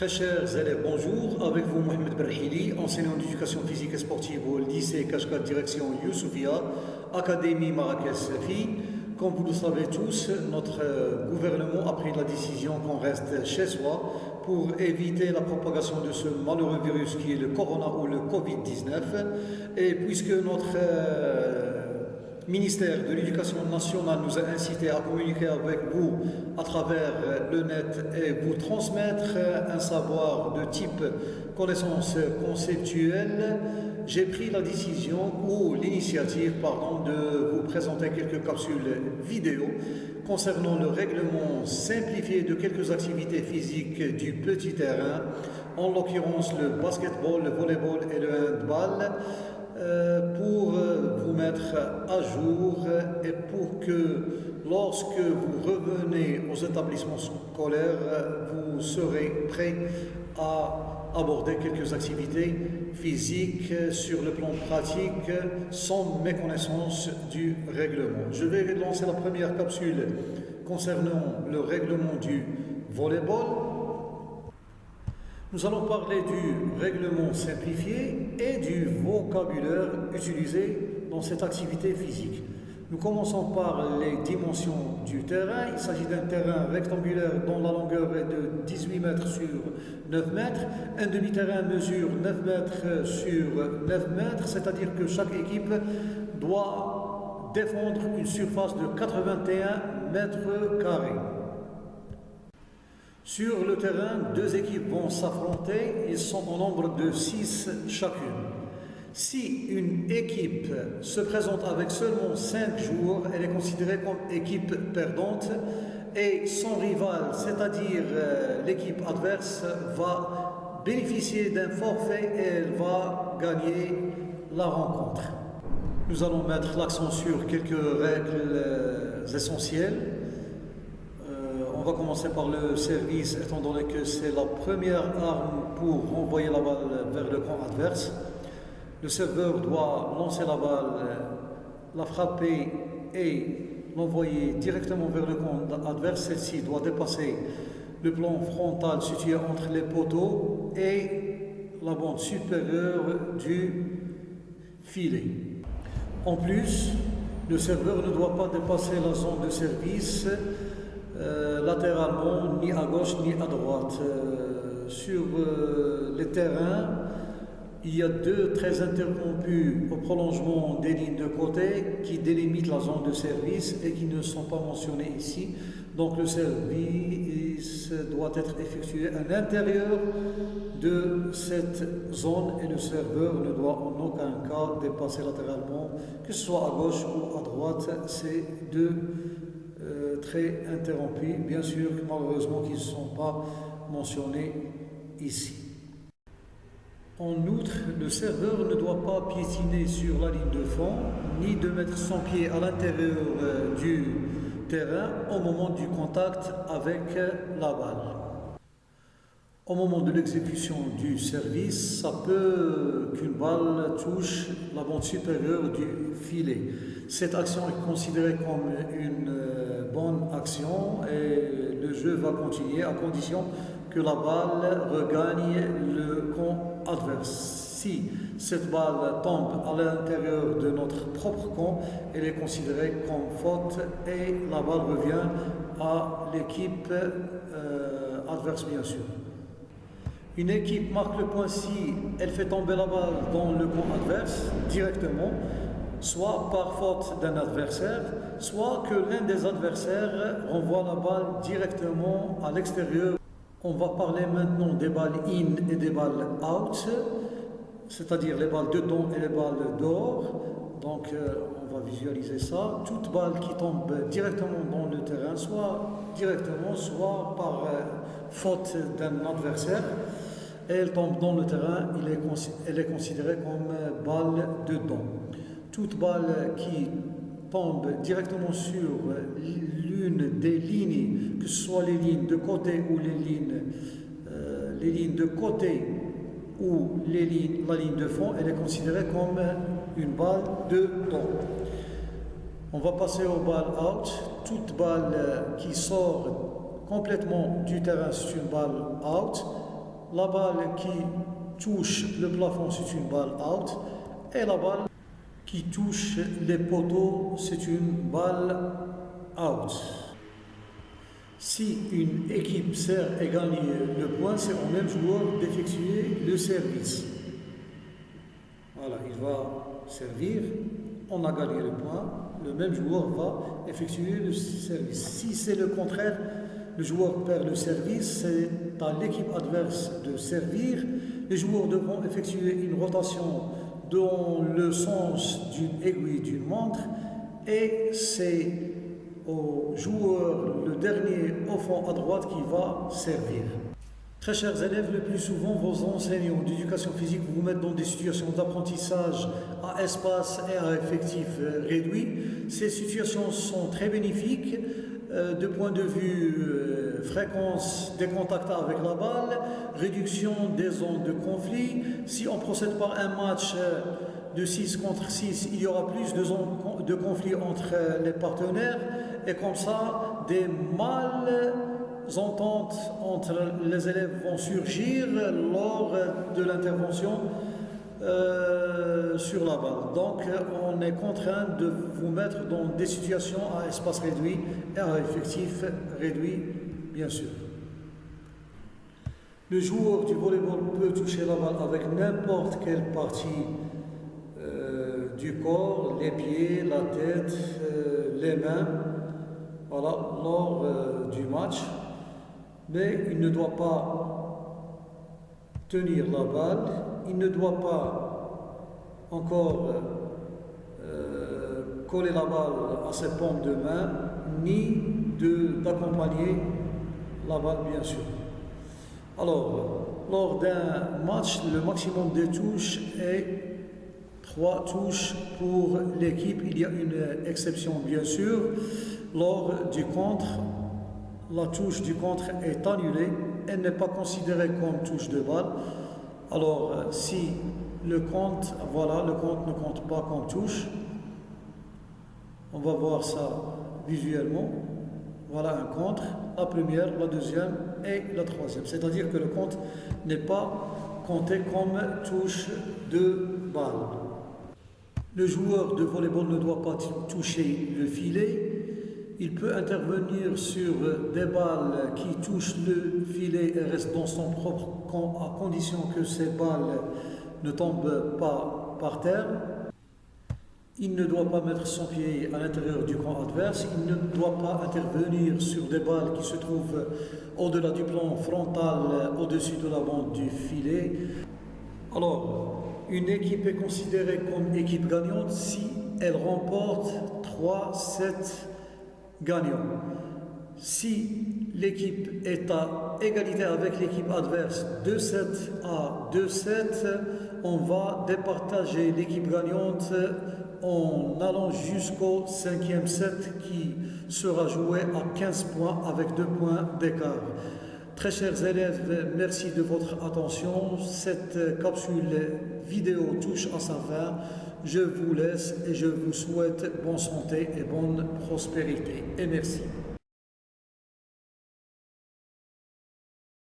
Très chers élèves, bonjour. Avec vous, Mohamed Berhili, enseignant d'éducation physique et sportive au lycée Kashgar direction Youssoufia, Académie Marrakech Safi. Comme vous le savez tous, notre gouvernement a pris la décision qu'on reste chez soi pour éviter la propagation de ce malheureux virus qui est le corona ou le Covid-19. Et puisque notre ministère de l'Éducation nationale nous a incité à communiquer avec vous à travers le net et vous transmettre un savoir de type connaissance conceptuelle, j'ai pris la décision ou l'initiative de vous présenter quelques capsules vidéo concernant le règlement simplifié de quelques activités physiques du petit terrain, en l'occurrence le basketball, le volleyball et le handball, pour vous mettre à jour et pour que lorsque vous revenez aux établissements scolaires, vous serez prêt à aborder quelques activités physiques sur le plan pratique sans méconnaissance du règlement. Je vais lancer la première capsule concernant le règlement du volleyball. Nous allons parler du règlement simplifié et du vocabulaire utilisé dans cette activité physique. Nous commençons par les dimensions du terrain. Il s'agit d'un terrain rectangulaire dont la longueur est de 18 mètres sur 9 mètres. Un demi-terrain mesure 9 mètres sur 9 mètres, c'est-à-dire que chaque équipe doit défendre une surface de 81 mètres carrés. Sur le terrain, deux équipes vont s'affronter, ils sont au nombre de 6 chacune. Si une équipe se présente avec seulement 5 joueurs, elle est considérée comme équipe perdante et son rival, c'est-à-dire l'équipe adverse, va bénéficier d'un forfait et elle va gagner la rencontre. Nous allons mettre l'accent sur quelques règles essentielles. On va commencer par le service, étant donné que c'est la première arme pour envoyer la balle vers le camp adverse. Le serveur doit lancer la balle, la frapper et l'envoyer directement vers le camp adverse. Celle-ci doit dépasser le plan frontal situé entre les poteaux et la bande supérieure du filet. En plus, le serveur ne doit pas dépasser la zone de service latéralement, ni à gauche ni à droite. Sur les terrains, il y a deux traits interrompus au prolongement des lignes de côté qui délimitent la zone de service et qui ne sont pas mentionnés ici. Donc le service doit être effectué à l'intérieur de cette zone et le serveur ne doit en aucun cas dépasser latéralement, que ce soit à gauche ou à droite, ces deux traits interrompus, bien sûr, malheureusement, qui ne sont pas mentionnés ici. En outre, le serveur ne doit pas piétiner sur la ligne de fond, ni de mettre son pied à l'intérieur du terrain au moment du contact avec la balle. Au moment de l'exécution du service, ça peut qu'une balle touche la bande supérieure du filet. Cette action est considérée comme une bonne action et le jeu va continuer à condition que la balle regagne le camp adverse. Si cette balle tombe à l'intérieur de notre propre camp, elle est considérée comme faute et la balle revient à l'équipe adverse, bien sûr. Une équipe marque le point si elle fait tomber la balle dans le camp adverse directement, soit par faute d'un adversaire, soit que l'un des adversaires renvoie la balle directement à l'extérieur. On va parler maintenant des balles in et des balles out, c'est-à-dire les balles dedans et les balles dehors. Donc on va visualiser ça. Toute balle qui tombe directement dans le terrain, soit directement, soit par faute d'un adversaire, et elle tombe dans le terrain, elle est considérée comme balle dedans. Toute balle qui tombe directement sur l'une des lignes, que ce soit les lignes de côté ou les lignes de côté ou la ligne de fond, elle est considérée comme une balle dedans. On va passer aux balles out. Toute balle qui sort complètement du terrain, c'est une balle out. La balle qui touche le plafond, c'est une balle out. Et la balle qui touche les poteaux, c'est une balle out. Si une équipe sert et gagne le point, c'est au même joueur d'effectuer le service. Voilà, il va servir, on a gagné le point, le même joueur va effectuer le service. Si c'est le contraire, le joueur perd le service, c'est à l'équipe adverse de servir. Les joueurs devront effectuer une rotation dans le sens d'une aiguille d'une montre et c'est au joueur, le dernier au fond à droite, qui va servir. Très chers élèves, le plus souvent, vos enseignants d'éducation physique vous mettent dans des situations d'apprentissage à espace et à effectif réduit. Ces situations sont très bénéfiques de point de vue fréquence des contacts avec la balle, réduction des zones de conflit. Si on procède par un match de 6 contre 6, il y aura plus de zones de conflit entre les partenaires et comme ça, des ententes entre les élèves vont surgir lors de l'intervention sur la balle. Donc on est contraint de vous mettre dans des situations à espace réduit et à effectif réduit, bien sûr. Le joueur du volleyball peut toucher la balle avec n'importe quelle partie du corps, les pieds, la tête, les mains, voilà, lors du match. Mais il ne doit pas tenir la balle, il ne doit pas encore coller la balle à ses paumes de main, ni d'accompagner la balle, bien sûr. Alors, lors d'un match, le maximum de touches est 3 touches pour l'équipe. Il y a une exception, bien sûr. Lors du contre, la touche du contre est annulée, elle n'est pas considérée comme touche de balle. Alors, si le compte, voilà, le compte ne compte pas comme touche, on va voir ça visuellement. Voilà un contre, la première, la deuxième et la troisième. C'est-à-dire que le compte n'est pas compté comme touche de balle. Le joueur de volleyball ne doit pas toucher le filet. Il peut intervenir sur des balles qui touchent le filet et restent dans son propre camp à condition que ces balles ne tombent pas par terre. Il ne doit pas mettre son pied à l'intérieur du camp adverse. Il ne doit pas intervenir sur des balles qui se trouvent au-delà du plan frontal, au-dessus de la bande du filet. Alors, une équipe est considérée comme équipe gagnante si elle remporte 3-7 gagnants. Si l'équipe est à égalité avec l'équipe adverse 2-7 à 2-7, on va départager l'équipe gagnante en allant jusqu'au 5e set qui sera joué à 15 points avec 2 points d'écart. Très chers élèves, merci de votre attention. Cette capsule vidéo touche à sa fin. Je vous laisse et je vous souhaite bonne santé et bonne prospérité. Et merci.